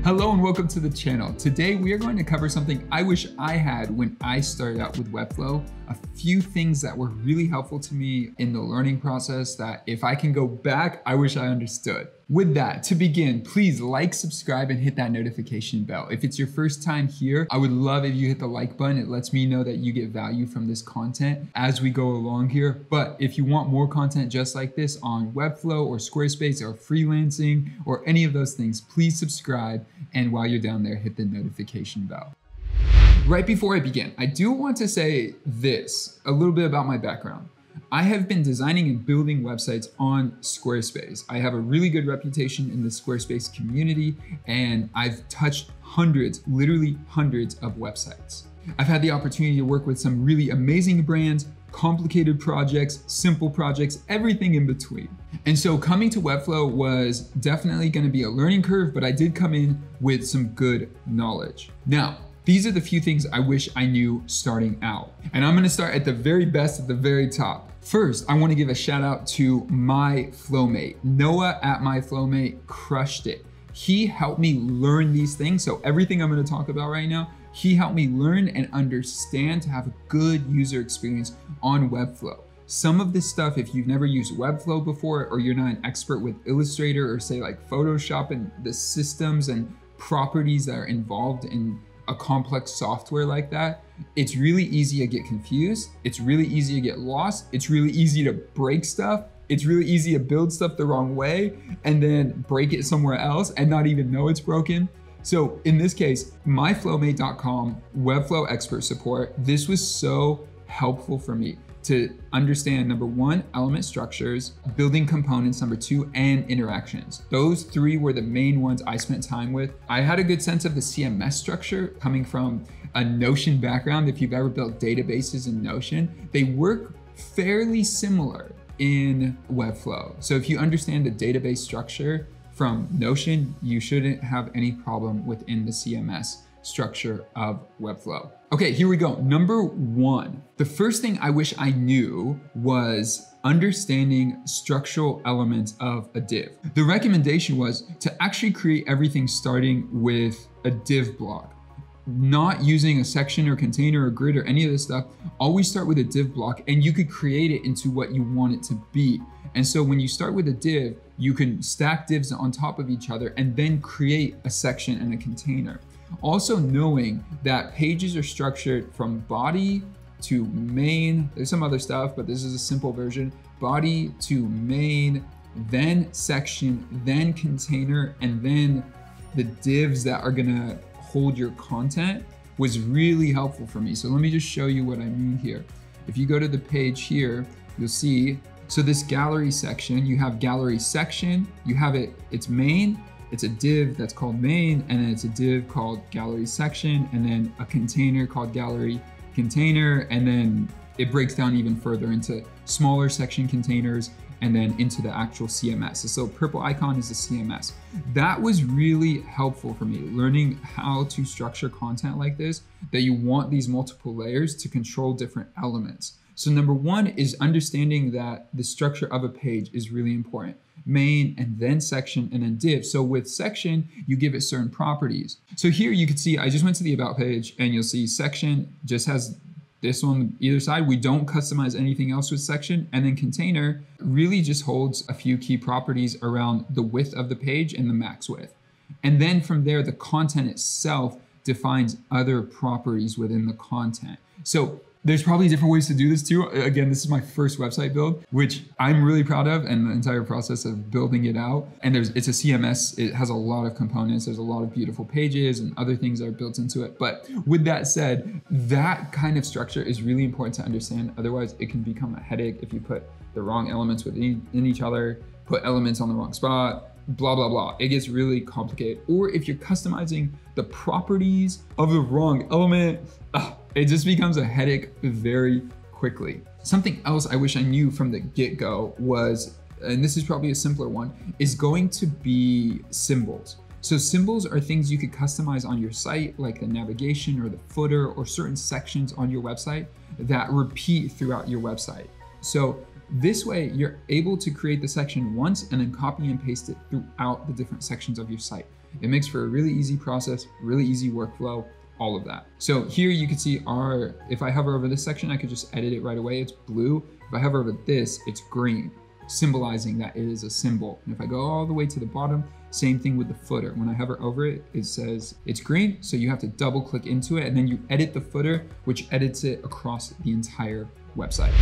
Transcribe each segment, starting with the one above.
Hello and welcome to the channel. Today we are going to cover something I wish I had when I started out with Webflow. A few things that were really helpful to me in the learning process that if I can go back, I wish I understood. With that, to begin, please like, subscribe, and hit that notification bell. If it's your first time here, I would love if you hit the like button. It lets me know that you get value from this content as we go along here. But if you want more content just like this on Webflow or Squarespace or freelancing or any of those things, please subscribe. And while you're down there, hit the notification bell. Right before I begin, I do want to say this, a little bit about my background. I have been designing and building websites on Squarespace. I have a really good reputation in the Squarespace community, and I've touched hundreds, literally hundreds of websites. I've had the opportunity to work with some really amazing brands, complicated projects, simple projects, everything in between. And so coming to Webflow was definitely going to be a learning curve, but I did come in with some good knowledge. Now, these are the few things I wish I knew starting out. And I'm gonna start at the very best, at the very top. First, I wanna give a shout out to myflowmate. Noah at myflowmate crushed it. He helped me learn these things. So everything I'm gonna talk about right now, he helped me learn and understand to have a good user experience on Webflow. Some of this stuff, if you've never used Webflow before, or you're not an expert with Illustrator or say like Photoshop and the systems and properties that are involved in a complex software like that, it's really easy to get confused. It's really easy to get lost. It's really easy to break stuff. It's really easy to build stuff the wrong way and then break it somewhere else and not even know it's broken. So in this case, myflowmate.com, Webflow expert support, this was so helpful for me to understand, number one, element structures, building components, number two, and interactions. Those three were the main ones I spent time with. I had a good sense of the CMS structure coming from a Notion background. If you've ever built databases in Notion, they work fairly similar in Webflow. So if you understand the database structure from Notion, you shouldn't have any problem within the CMS structure of Webflow. Okay, here we go. Number one, the first thing I wish I knew was understanding structural elements of a div. The recommendation was to actually create everything starting with a div block, not using a section or container or grid or any of this stuff. Always start with a div block and you could create it into what you want it to be. And so when you start with a div, you can stack divs on top of each other and then create a section and a container. Also knowing that pages are structured from body to main. There's some other stuff, but this is a simple version. Body to main, then section, then container, and then the divs that are gonna hold your content was really helpful for me. So let me just show you what I mean here. If you go to the page here, you'll see, so this gallery section, you have gallery section, you have it's main, it's a div that's called main, and then it's a div called gallery section, and then a container called gallery container, and then it breaks down even further into smaller section containers, and then into the actual CMS. So purple icon is the CMS. That was really helpful for me, learning how to structure content like this, that you want these multiple layers to control different elements. So number one is understanding that the structure of a page is really important. Main and then section and then div. So with section, you give it certain properties. So here you can see, I just went to the about page and you'll see section just has this on either side. We don't customize anything else with section. And then container really just holds a few key properties around the width of the page and the max width. And then from there, the content itself defines other properties within the content. So there's probably different ways to do this too. Again, this is my first website build, which I'm really proud of, and the entire process of building it out. And it's a CMS, it has a lot of components. There's a lot of beautiful pages and other things that are built into it. But with that said, that kind of structure is really important to understand. Otherwise, it can become a headache if you put the wrong elements within each other, put elements on the wrong spot, blah, blah, blah. It gets really complicated. Or if you're customizing the properties of the wrong element, it just becomes a headache very quickly. Something else I wish I knew from the get-go was, and this is probably a simpler one, is going to be symbols. So symbols are things you could customize on your site, like the navigation or the footer or certain sections on your website that repeat throughout your website. So This way, you're able to create the section once and then copy and paste it throughout the different sections of your site. It makes for a really easy process, really easy workflow, all of that. So here you can see if I hover over this section, I could just edit it right away. It's blue. If I hover over this, it's green, symbolizing that it is a symbol. And if I go all the way to the bottom, same thing with the footer. When I hover over it, it says it's green. So you have to double click into it and then you edit the footer, which edits it across the entire website.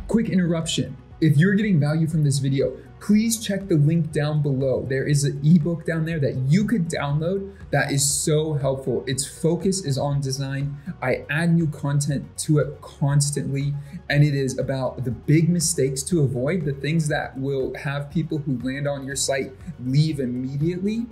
Quick interruption. If you're getting value from this video, please check the link down below. There is an ebook down there that you could download that is so helpful. Its focus is on design. I add new content to it constantly, and it is about the big mistakes to avoid, the things that will have people who land on your site leave immediately,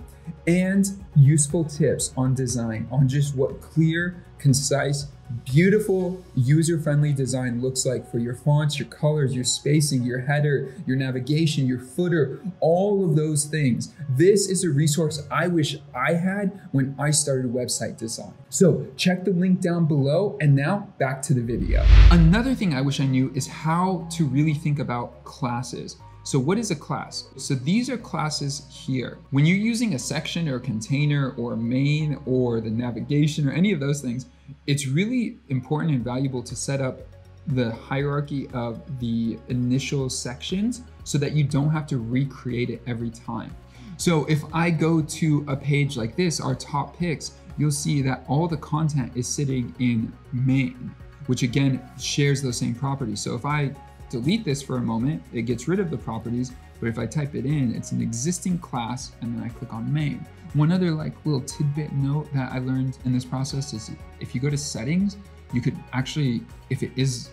and useful tips on design, on just what clear, concise, beautiful, user-friendly design looks like for your fonts, your colors, your spacing, your header, your navigation, your footer, all of those things. This is a resource I wish I had when I started website design. So check the link down below, and now back to the video. Another thing I wish I knew is how to really think about classes. So what is a class? So these are classes here. When you're using a section or a container or a main or the navigation or any of those things, it's really important and valuable to set up the hierarchy of the initial sections so that you don't have to recreate it every time. So if I go to a page like this, our top picks, you'll see that all the content is sitting in main, which again shares those same properties. So if I delete this for a moment, it gets rid of the properties, but if I type it in, it's an existing class, and then I click on main. One other little tidbit note that I learned in this process is if you go to settings, you could actually, if it is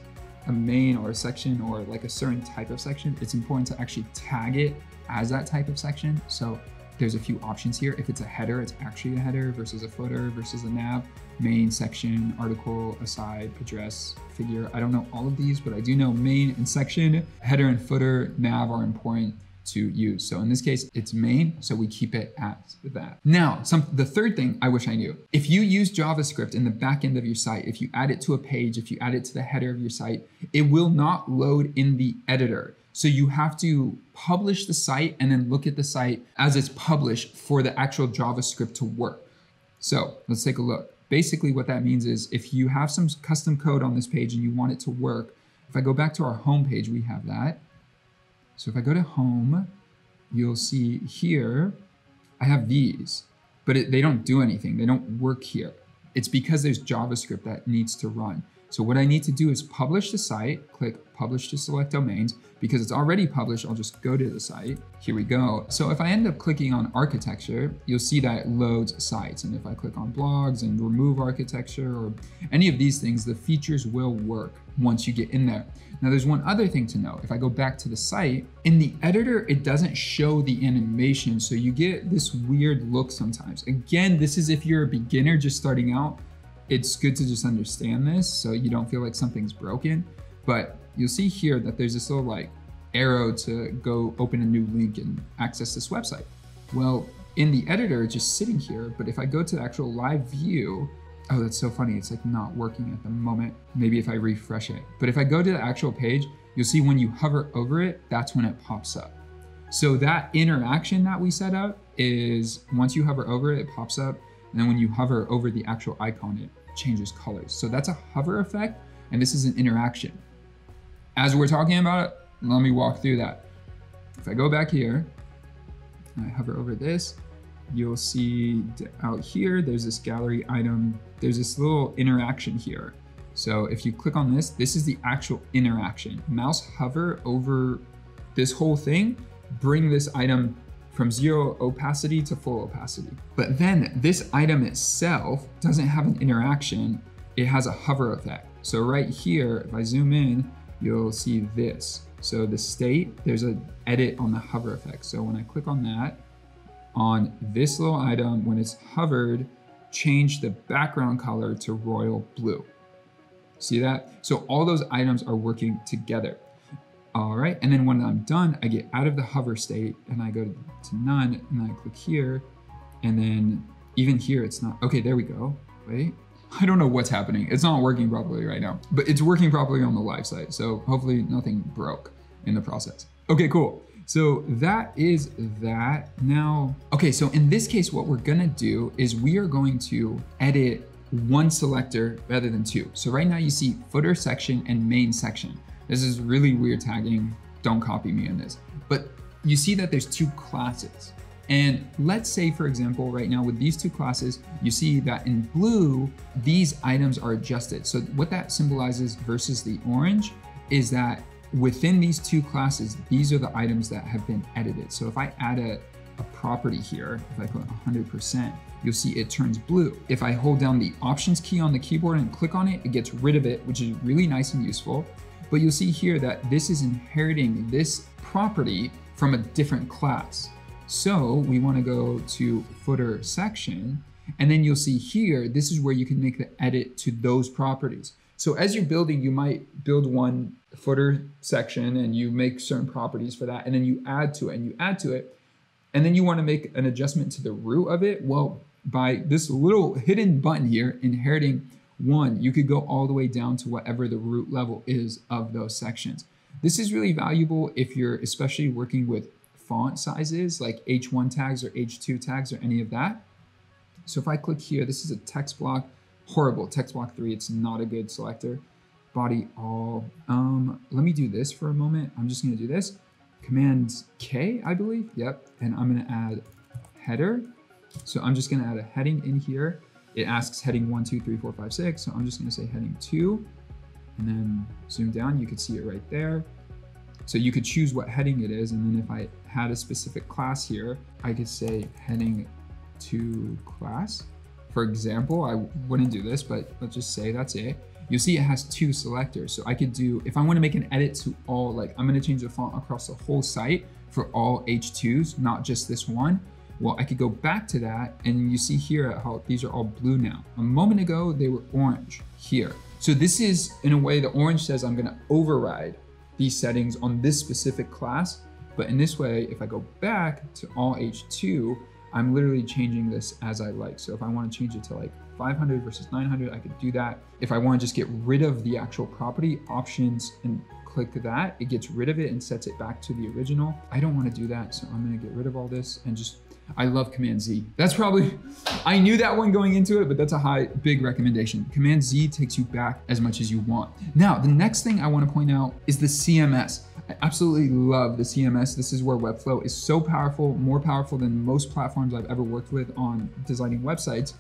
a main or a section or like a certain type of section, it's important to actually tag it as that type of section. So there's a few options here. If it's a header, it's actually a header versus a footer versus a nav, main, section, article, aside, address, figure. I don't know all of these, but I do know main and section, header and footer, nav are important to use. So in this case, it's main, so we keep it as that. Now, the third thing I wish I knew. If you use JavaScript in the back end of your site, if you add it to a page, if you add it to the header of your site, it will not load in the editor. So you have to publish the site and then look at the site as it's published for the actual JavaScript to work. So let's take a look. Basically what that means is if you have some custom code on this page and you want it to work, if I go back to our home page, we have that. So if I go to home, you'll see here, I have these, but they don't do anything. They don't work here. It's because there's JavaScript that needs to run. So what I need to do is publish the site, click publish to select domains. Because it's already published, I'll just go to the site. Here we go. So if I end up clicking on architecture, you'll see that it loads sites. And if I click on blogs and remove architecture or any of these things, the features will work once you get in there. Now there's one other thing to know. If I go back to the site, in the editor, it doesn't show the animation. So you get this weird look sometimes. Again, this is if you're a beginner just starting out, it's good to just understand this so you don't feel like something's broken. But you'll see here that there's this little like arrow to go open a new link and access this website. Well, in the editor, it's just sitting here, but if I go to the actual live view, oh, that's so funny. It's like not working at the moment. Maybe if I refresh it. But if I go to the actual page, you'll see when you hover over it, that's when it pops up. So that interaction that we set up is once you hover over it, it pops up. And then when you hover over the actual icon, it changes colors. So that's a hover effect, and this is an interaction. As we're talking about it, let me walk through that. If I go back here, and I hover over this, you'll see out here, there's this gallery item. There's this little interaction here. So if you click on this, this is the actual interaction. Mouse hover over this whole thing, bring this item from 0 opacity to full opacity. But then this item itself doesn't have an interaction, it has a hover effect. So right here, if I zoom in, you'll see this. So the state, there's an edit on the hover effect. So when I click on that, on this little item, when it's hovered, change the background color to royal blue. See that? So all those items are working together. All right, and then when I'm done, I get out of the hover state and I go to none, and then I click here, and then even here it's not, okay, there we go, wait. I don't know what's happening. It's not working properly right now, but it's working properly on the live site. So hopefully nothing broke. in the process. Okay, cool. So that is that. Now, okay, so in this case, what we're gonna do is we are going to edit one selector rather than two. So right now you see footer section and main section. This is really weird tagging. Don't copy me on this. But you see that there's two classes. And let's say, for example, right now with these two classes, you see that in blue, these items are adjusted. So what that symbolizes versus the orange is that within these two classes, these are the items that have been edited. So if I add a property here, if I put 100%, you'll see it turns blue. If I hold down the Options key on the keyboard and click on it, it gets rid of it, which is really nice and useful. But you'll see here that this is inheriting this property from a different class. So we want to go to footer section, and then you'll see here, this is where you can make the edit to those properties. So as you're building, you might build one footer section and you make certain properties for that, and then you add to it and you add to it, and then you want to make an adjustment to the root of it. Well, by this little hidden button here, inheriting one, you could go all the way down to whatever the root level is of those sections. This is really valuable if you're especially working with font sizes like H1 tags or H2 tags or any of that. So if I click here, this is a text block, horrible, text block 3, it's not a good selector. Body all, let me do this for a moment. I'm just gonna do this. Command K, I believe, yep. And I'm gonna add header. So I'm just gonna add a heading in here. It asks heading 1, 2, 3, 4, 5, 6. So I'm just gonna say heading 2, and then zoom down, you can see it right there. So you could choose what heading it is, and then if I had a specific class here, I could say heading 2 class. For example, I wouldn't do this, but let's just say that's it. You'll see it has 2 selectors. So I could do, if I want to make an edit to all, like I'm going to change the font across the whole site for all H2s, not just this one. Well, I could go back to that, and you see here how these are all blue now. A moment ago, they were orange here. So this is, in a way, the orange says I'm going to override these settings on this specific class. But in this way, if I go back to all H2, I'm literally changing this as I like. So if I want to change it to like 500 versus 900, I could do that. If I want to just get rid of the actual property, options and click that, it gets rid of it and sets it back to the original. I don't want to do that, so I'm going to get rid of all this and just, I love Command Z. That's probably, I knew that one going into it, but that's a big recommendation. Command Z takes you back as much as you want. Now, the next thing I want to point out is the CMS. I absolutely love the CMS. This is where Webflow is so powerful, more powerful than most platforms I've ever worked with on designing websites.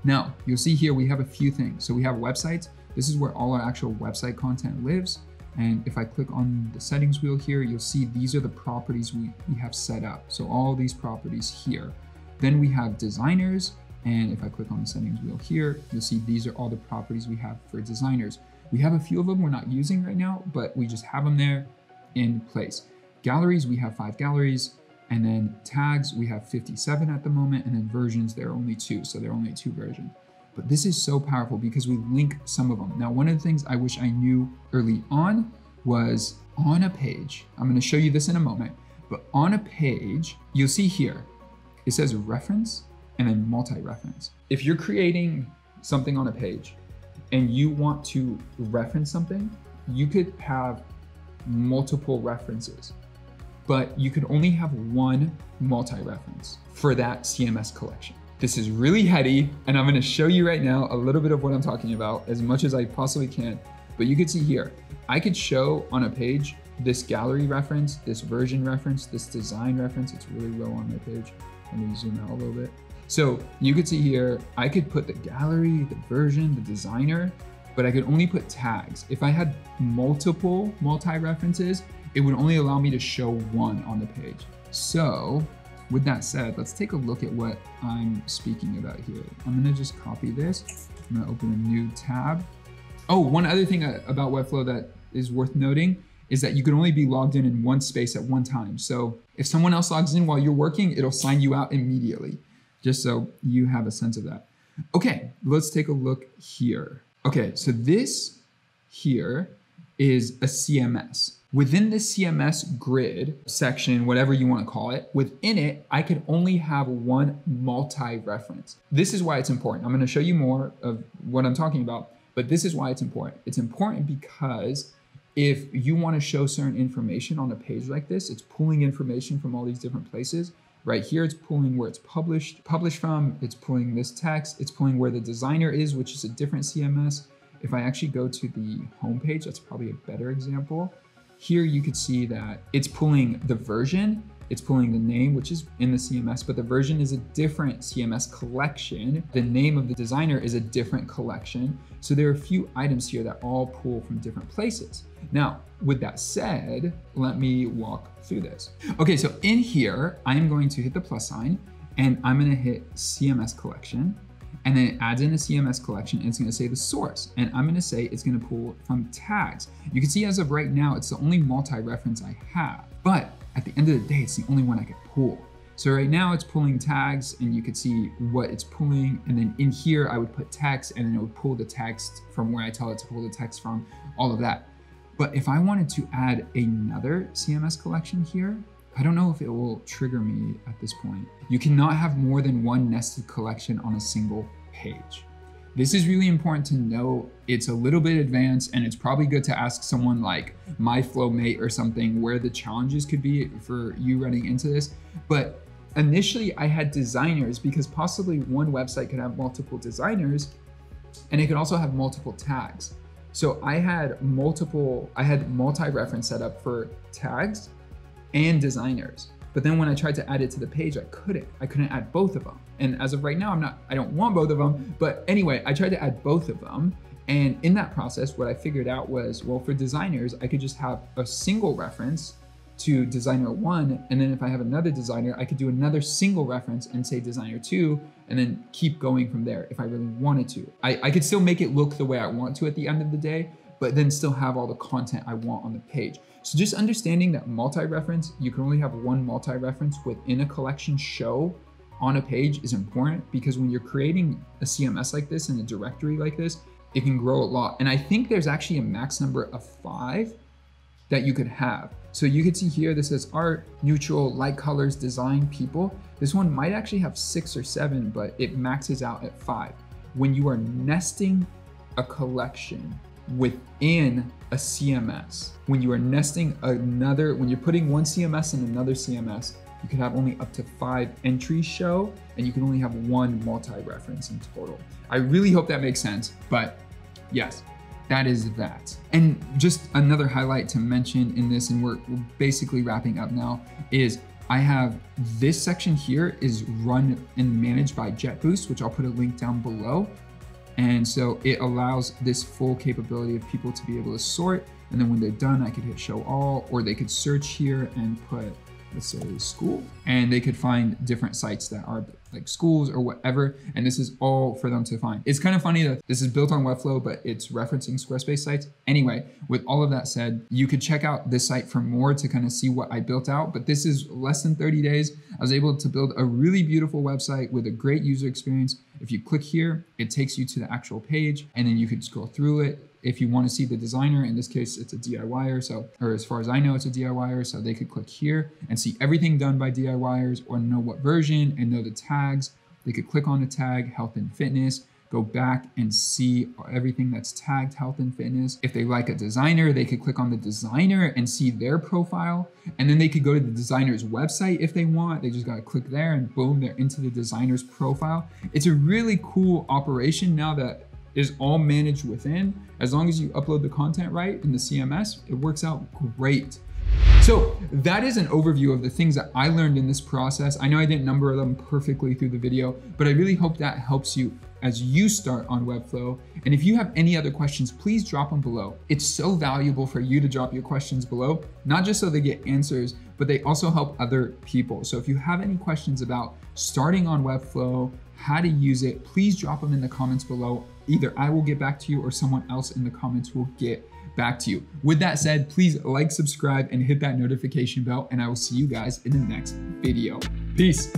Now, you'll see here we have a few things. So we have websites. This is where all our actual website content lives. And if I click on the settings wheel here, you'll see these are the properties we have set up. So all these properties here. Then we have designers. And if I click on the settings wheel here, you'll see these are all the properties we have for designers. We have a few of them we're not using right now, but we just have them there in place. Galleries, we have 5 galleries. And then tags, we have 57 at the moment. And then versions, there are only 2. So there are only 2 versions. But this is so powerful because we link some of them. Now, one of the things I wish I knew early on was on a page, I'm going to show you this in a moment, but on a page, you'll see here, it says reference and then multi-reference. If you're creating something on a page and you want to reference something, you could have multiple references, but you could only have one multi-reference for that CMS collection. This is really heady, and I'm gonna show you right now a little bit of what I'm talking about as much as I possibly can. But you can see here, I could show on a page this gallery reference, this version reference, this design reference. It's really low on my page. Let me zoom out a little bit. So you could see here, I could put the gallery, the version, the designer, but I could only put tags. If I had multiple multi-references, it would only allow me to show one on the page. So, with that said, let's take a look at what I'm speaking about here. I'm gonna just copy this. I'm gonna open a new tab. Oh, one other thing about Webflow that is worth noting is that you can only be logged in one space at one time. So if someone else logs in while you're working, it'll sign you out immediately, just so you have a sense of that. Okay, let's take a look here. Okay, so this here is a CMS. Within the CMS grid section, whatever you want to call it, within it, I could only have one multi-reference. This is why it's important. I'm going to show you more of what I'm talking about, but this is why it's important. It's important because if you want to show certain information on a page like this, it's pulling information from all these different places. Right here, it's pulling where it's published from, it's pulling this text, it's pulling where the designer is, which is a different CMS. If I actually go to the homepage, that's probably a better example. Here you could see that it's pulling the version, it's pulling the name, which is in the CMS, but the version is a different CMS collection. The name of the designer is a different collection. So there are a few items here that all pull from different places. Now, with that said, let me walk through this. Okay, so in here, I'm going to hit the plus sign and I'm gonna hit CMS collection, and then it adds in a CMS collection and it's gonna say the source. And I'm gonna say it's gonna pull from tags. You can see as of right now, it's the only multi-reference I have, but at the end of the day, it's the only one I could pull. So right now it's pulling tags and you could see what it's pulling. And then in here, I would put text and then it would pull the text from where I tell it to pull the text from, all of that. But if I wanted to add another CMS collection here, I don't know if it will trigger me at this point. You cannot have more than one nested collection on a single page. This is really important to know. It's a little bit advanced and it's probably good to ask someone like myflowmate or something where the challenges could be for you running into this. But initially I had designers because possibly one website could have multiple designers and it could also have multiple tags. So I had multi-reference set up for tags and designers. But then when I tried to add it to the page, I couldn't add both of them. And as of right now, I don't want both of them. But anyway, I tried to add both of them. And in that process, what I figured out was, well, for designers, I could just have a single reference to designer 1. And then if I have another designer, I could do another single reference and say designer 2, and then keep going from there if I really wanted to. I could still make it look the way I want to at the end of the day, but then still have all the content I want on the page. So just understanding that multi-reference, you can only have one multi-reference within a collection show on a page is important, because when you're creating a CMS like this and a directory like this, it can grow a lot. And I think there's actually a max number of 5 that you could have. So you could see here, this says art, neutral, light colors, design, people. This one might actually have 6 or 7, but it maxes out at 5. When you are nesting a collection within a CMS, when you are nesting when you're putting one CMS in another CMS, you can have only up to 5 entries show, and you can only have one multi-reference in total. I really hope that makes sense, but yes, that is that. And just another highlight to mention in this, and we're basically wrapping up now, is I have this section here is run and managed by JetBoost, which I'll put a link down below. And so it allows this full capability of people to be able to sort. And then when they're done, I could hit show all, or they could search here and put, let's say, school, and they could find different sites that are like schools or whatever. And this is all for them to find. It's kind of funny that this is built on Webflow, but it's referencing Squarespace sites. Anyway, with all of that said, you could check out this site for more to kind of see what I built out, but this is less than 30 days. I was able to build a really beautiful website with a great user experience. If you click here, it takes you to the actual page, and then you could scroll through it. If you want to see the designer, in this case, it's a DIYer, or as far as I know, it's a DIYer, so they could click here and see everything done by DIYers, or know what version and know the tags. They could click on the tag, health and fitness, go back and see everything that's tagged health and fitness. If they like a designer, they could click on the designer and see their profile. And then they could go to the designer's website if they want. They just gotta click there and boom, they're into the designer's profile. It's a really cool operation now that is all managed within. As long as you upload the content right in the CMS, it works out great. So that is an overview of the things that I learned in this process. I know I didn't number them perfectly through the video, but I really hope that helps you as you start on Webflow. And if you have any other questions, please drop them below. It's so valuable for you to drop your questions below, not just so they get answers, but they also help other people. So if you have any questions about starting on Webflow, how to use it, please drop them in the comments below. Either I will get back to you or someone else in the comments will get back to you. With that said, please like, subscribe, and hit that notification bell, and I will see you guys in the next video. Peace.